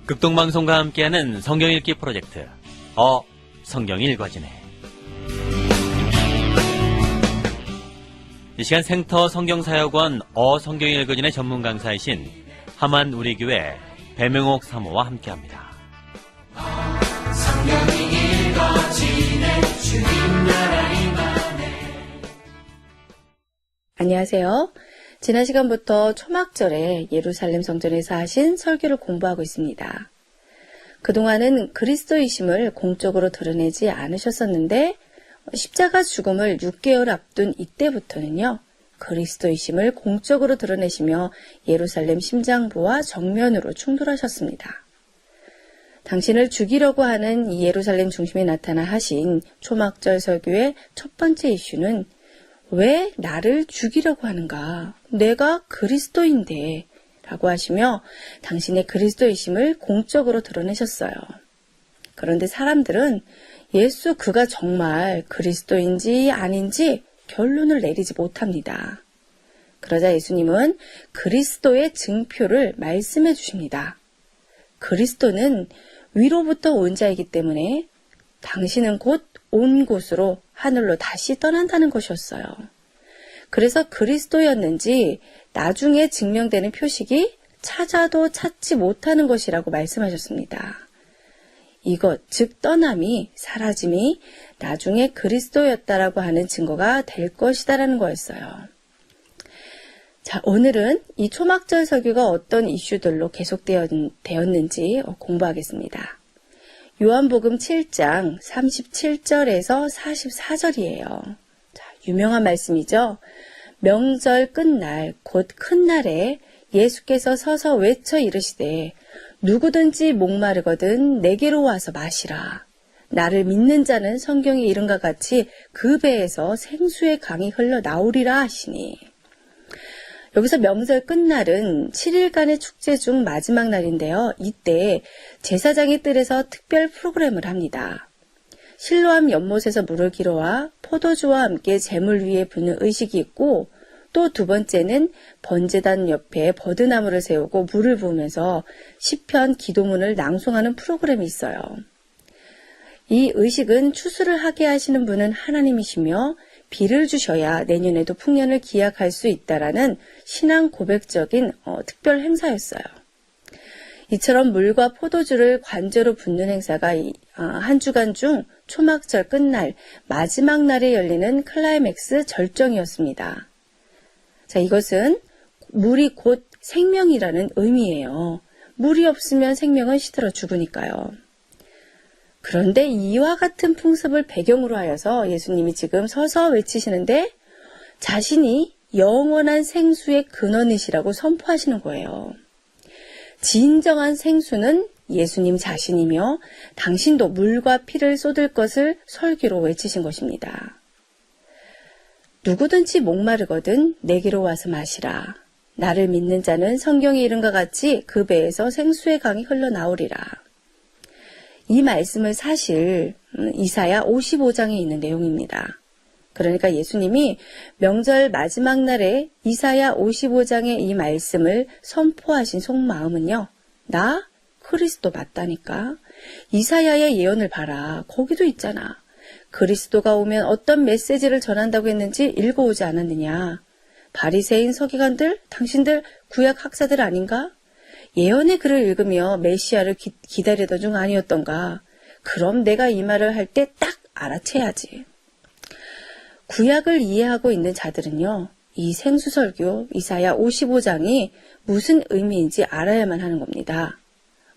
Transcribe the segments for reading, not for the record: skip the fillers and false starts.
극동방송과 함께하는 성경 읽기 프로젝트 성경 읽어지네. 이 시간 생터 성경사역원 성경 읽어지네 전문 강사이신 하만 우리교회 배명옥 사모와 함께합니다. 성경이 읽어지네 주님 나라 임하네. 안녕하세요. 지난 시간부터 초막절에 예루살렘 성전에서 하신 설교를 공부하고 있습니다. 그동안은 그리스도이심을 공적으로 드러내지 않으셨었는데 십자가 죽음을 6개월 앞둔 이때부터는요. 그리스도이심을 공적으로 드러내시며 예루살렘 심장부와 정면으로 충돌하셨습니다. 당신을 죽이려고 하는 이 예루살렘 중심에 나타나 하신 초막절 설교의 첫 번째 이슈는 왜 나를 죽이려고 하는가? 내가 그리스도인데 라고 하시며 당신의 그리스도이심을 공적으로 드러내셨어요. 그런데 사람들은 예수 그가 정말 그리스도인지 아닌지 결론을 내리지 못합니다. 그러자 예수님은 그리스도의 증표를 말씀해 주십니다. 그리스도는 위로부터 온 자이기 때문에 당신은 곧 온 곳으로 하늘로 다시 떠난다는 것이었어요. 그래서 그리스도였는지 나중에 증명되는 표식이 찾아도 찾지 못하는 것이라고 말씀하셨습니다. 이것, 즉 떠남이, 사라짐이 나중에 그리스도였다라고 하는 증거가 될 것이다라는 거였어요. 자, 오늘은 이 초막절 설교가 어떤 이슈들로 계속되었는지 공부하겠습니다. 요한복음 7장 37절에서 44절이에요. 자, 유명한 말씀이죠. 명절 끝날 곧 큰 날에 예수께서 서서 외쳐 이르시되 누구든지 목마르거든 내게로 와서 마시라. 나를 믿는 자는 성경에 이른과 같이 그 배에서 생수의 강이 흘러 나오리라 하시니. 여기서 명절 끝날은 7일간의 축제 중 마지막 날인데요. 이때 제사장의 뜰에서 특별 프로그램을 합니다. 실로암 연못에서 물을 길어와 포도주와 함께 제물 위에 붓는 의식이 있고 또 두 번째는 번제단 옆에 버드나무를 세우고 물을 부으면서 시편 기도문을 낭송하는 프로그램이 있어요. 이 의식은 추수를 하게 하시는 분은 하나님이시며 비를 주셔야 내년에도 풍년을 기약할 수 있다라는 신앙 고백적인 특별 행사였어요. 이처럼 물과 포도주를 관저로 붓는 행사가 한 주간 중 초막절 끝날 마지막 날에 열리는 클라이맥스 절정이었습니다. 자, 이것은 물이 곧 생명이라는 의미예요. 물이 없으면 생명은 시들어 죽으니까요. 그런데 이와 같은 풍습을 배경으로 하여서 예수님이 지금 서서 외치시는데 자신이 영원한 생수의 근원이시라고 선포하시는 거예요. 진정한 생수는 예수님 자신이며 당신도 물과 피를 쏟을 것을 설교로 외치신 것입니다. 누구든지 목마르거든 내게로 와서 마시라. 나를 믿는 자는 성경에 이른과 같이 그 배에서 생수의 강이 흘러나오리라. 이 말씀을 사실 이사야 55장에 있는 내용입니다. 그러니까 예수님이 명절 마지막 날에 이사야 55장의 이 말씀을 선포하신 속마음은요. 나 그리스도 맞다니까. 이사야의 예언을 봐라. 거기도 있잖아. 그리스도가 오면 어떤 메시지를 전한다고 했는지 읽어오지 않았느냐. 바리새인 서기관들, 당신들 구약 학자들 아닌가? 예언의 글을 읽으며 메시아를 기다리던 중 아니었던가? 그럼 내가 이 말을 할 때 딱 알아채야지. 구약을 이해하고 있는 자들은요. 이 생수설교 이사야 55장이 무슨 의미인지 알아야만 하는 겁니다.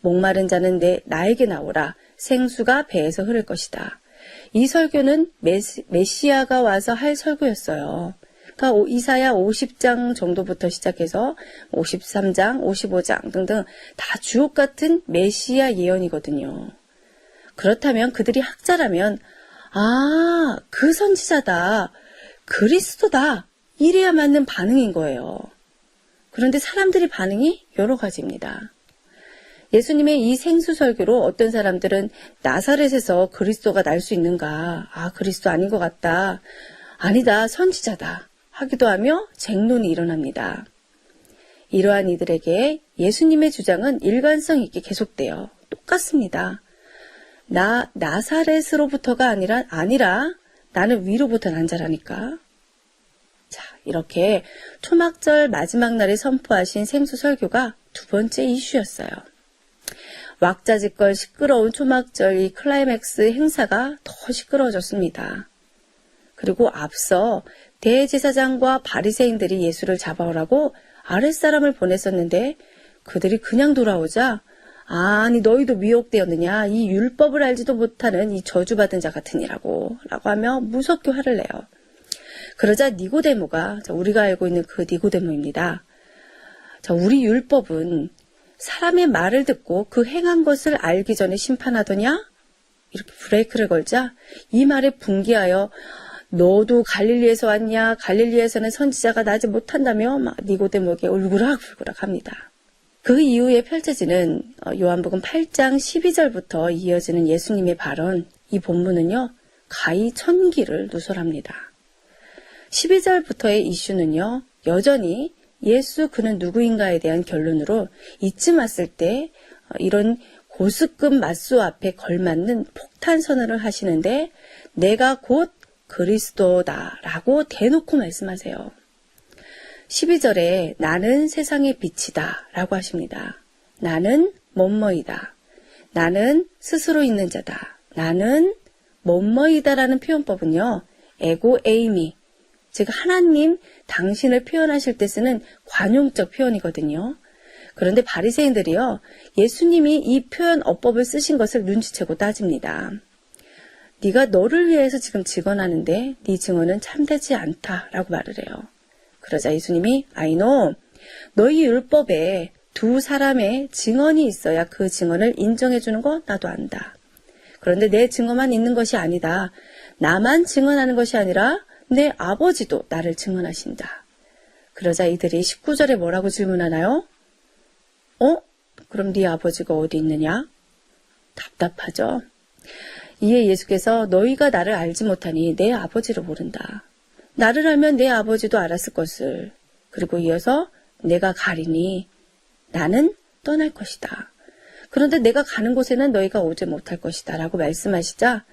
목마른 자는 나에게 나오라. 생수가 배에서 흐를 것이다. 이 설교는 메시아가 와서 할 설교였어요. 그러니까 이사야 50장 정도부터 시작해서 53장, 55장 등등 다 주옥 같은 메시아 예언이거든요. 그렇다면 그들이 학자라면 그 선지자다. 그리스도다. 이래야 맞는 반응인 거예요. 그런데 사람들의 반응이 여러 가지입니다. 예수님의 이 생수설교로 어떤 사람들은 나사렛에서 그리스도가 날 수 있는가? 그리스도 아닌 것 같다. 아니다. 선지자다. 하기도 하며 쟁론이 일어납니다. 이러한 이들에게 예수님의 주장은 일관성 있게 계속돼요. 똑같습니다. 나 나사렛으로부터가 아니라 나는 위로부터 난 자라니까. 자, 이렇게 초막절 마지막 날에 선포하신 생수 설교가 두 번째 이슈였어요. 왁자지껄 시끄러운 초막절 이 클라이맥스 행사가 더 시끄러워졌습니다. 그리고 앞서 대제사장과 바리새인들이 예수를 잡아오라고 아랫사람을 보냈었는데 그들이 그냥 돌아오자 아니 너희도 미혹되었느냐 이 율법을 알지도 못하는 이 저주받은 자 같으니라고 하며 무섭게 화를 내요. 그러자 니고데모가 우리가 알고 있는 그 니고데모입니다. 자, 우리 율법은 사람의 말을 듣고 그 행한 것을 알기 전에 심판하더냐? 이렇게 브레이크를 걸자 이 말에 분개하여 너도 갈릴리에서 왔냐? 갈릴리에서는 선지자가 나지 못한다며 막 니고데모에게 울그락불그락 합니다. 그 이후에 펼쳐지는 요한복음 8장 12절부터 이어지는 예수님의 발언, 이 본문은요. 가히 천기를 누설합니다. 12절부터의 이슈는요. 여전히 예수 그는 누구인가에 대한 결론으로 이쯤 왔을 때 이런 고스급 맞수 앞에 걸맞는 폭탄 선언을 하시는데 내가 곧 그리스도다라고 대놓고 말씀하세요. 12절에 나는 세상의 빛이다 라고 하십니다. 나는 뭐뭐이다. 나는 스스로 있는 자다. 나는 뭐뭐이다 라는 표현법은요. 에고 에이미, 즉 하나님 당신을 표현하실 때 쓰는 관용적 표현이거든요. 그런데 바리새인들이요. 예수님이 이 표현 어법을 쓰신 것을 눈치채고 따집니다. 네가 너를 위해서 지금 증언하는데 네 증언은 참되지 않다라고 말을 해요. 그러자 예수님이 아이노 너희 율법에 두 사람의 증언이 있어야 그 증언을 인정해 주는 거 나도 안다. 그런데 내 증언만 있는 것이 아니다. 나만 증언하는 것이 아니라 내 아버지도 나를 증언하신다. 그러자 이들이 19절에 뭐라고 질문하나요? 그럼 네 아버지가 어디 있느냐? 답답하죠? 이에 예수께서 너희가 나를 알지 못하니 내 아버지를 모른다. 나를 알면 내 아버지도 알았을 것을. 그리고 이어서 내가 가리니 나는 떠날 것이다. 그런데 내가 가는 곳에는 너희가 오지 못할 것이다 라고 말씀하시자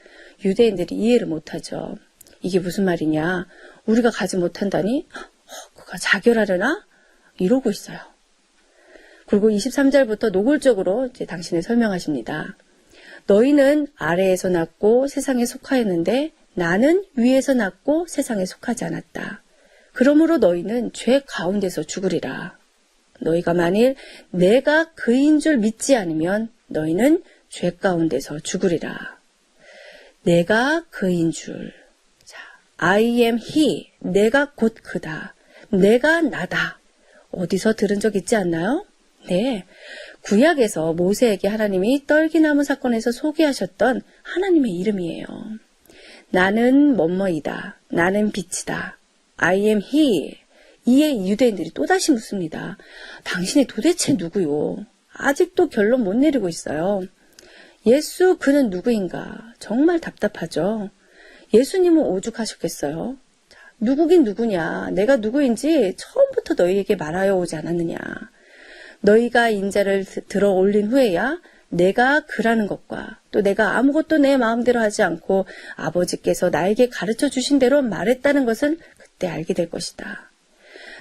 유대인들이 이해를 못하죠. 이게 무슨 말이냐? 우리가 가지 못한다니? 그가 자결하려나? 이러고 있어요. 그리고 23절부터 노골적으로 이제 당신을 설명하십니다. 너희는 아래에서 났고 세상에 속하였는데 나는 위에서 났고 세상에 속하지 않았다. 그러므로 너희는 죄 가운데서 죽으리라. 너희가 만일 내가 그인 줄 믿지 않으면 너희는 죄 가운데서 죽으리라. 내가 그인 줄. 자, I am he. 내가 곧 그다. 내가 나다. 어디서 들은 적 있지 않나요? 네. 구약에서 모세에게 하나님이 떨기나무 사건에서 소개하셨던 하나님의 이름이에요. 나는 뭐뭐이다. 나는 빛이다. I am he. 이에 유대인들이 또다시 묻습니다. 당신이 도대체 누구요? 아직도 결론 못 내리고 있어요. 예수 그는 누구인가? 정말 답답하죠. 예수님은 오죽하셨겠어요. 자, 누구긴 누구냐? 내가 누구인지 처음부터 너희에게 말하여 오지 않았느냐? 너희가 인자를 들어 올린 후에야 내가 그라는 것과 또 내가 아무것도 내 마음대로 하지 않고 아버지께서 나에게 가르쳐 주신 대로 말했다는 것을 그때 알게 될 것이다.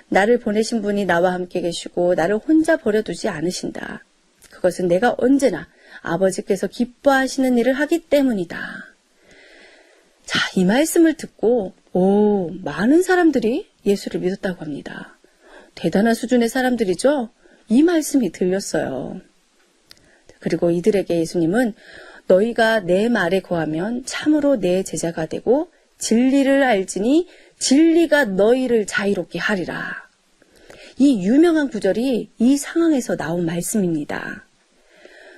나를 보내신 분이 나와 함께 계시고 나를 혼자 버려두지 않으신다. 그것은 내가 언제나 아버지께서 기뻐하시는 일을 하기 때문이다. 자, 이 말씀을 듣고 많은 사람들이 예수를 믿었다고 합니다. 대단한 수준의 사람들이죠. 이 말씀이 들렸어요. 그리고 이들에게 예수님은 너희가 내 말에 거하면 참으로 내 제자가 되고 진리를 알지니 진리가 너희를 자유롭게 하리라. 이 유명한 구절이 이 상황에서 나온 말씀입니다.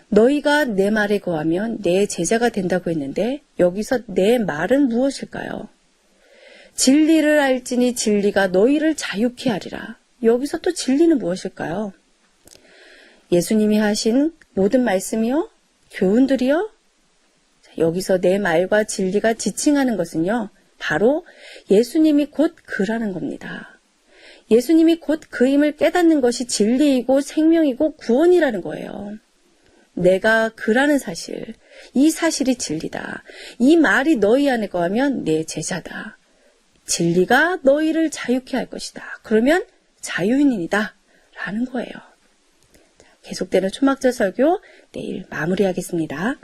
너희가 내 말에 거하면 내 제자가 된다고 했는데 여기서 내 말은 무엇일까요? 진리를 알지니 진리가 너희를 자유케 하리라. 여기서 또 진리는 무엇일까요? 예수님이 하신 모든 말씀이요? 교훈들이요? 여기서 내 말과 진리가 지칭하는 것은요. 바로 예수님이 곧 그라는 겁니다. 예수님이 곧 그 힘을 깨닫는 것이 진리이고 생명이고 구원이라는 거예요. 내가 그라는 사실, 이 사실이 진리다. 이 말이 너희 안에 거하면 내 제자다. 진리가 너희를 자유케 할 것이다. 그러면 자유인이다. 라는 거예요. 계속되는 초막절 설교 내일 마무리하겠습니다.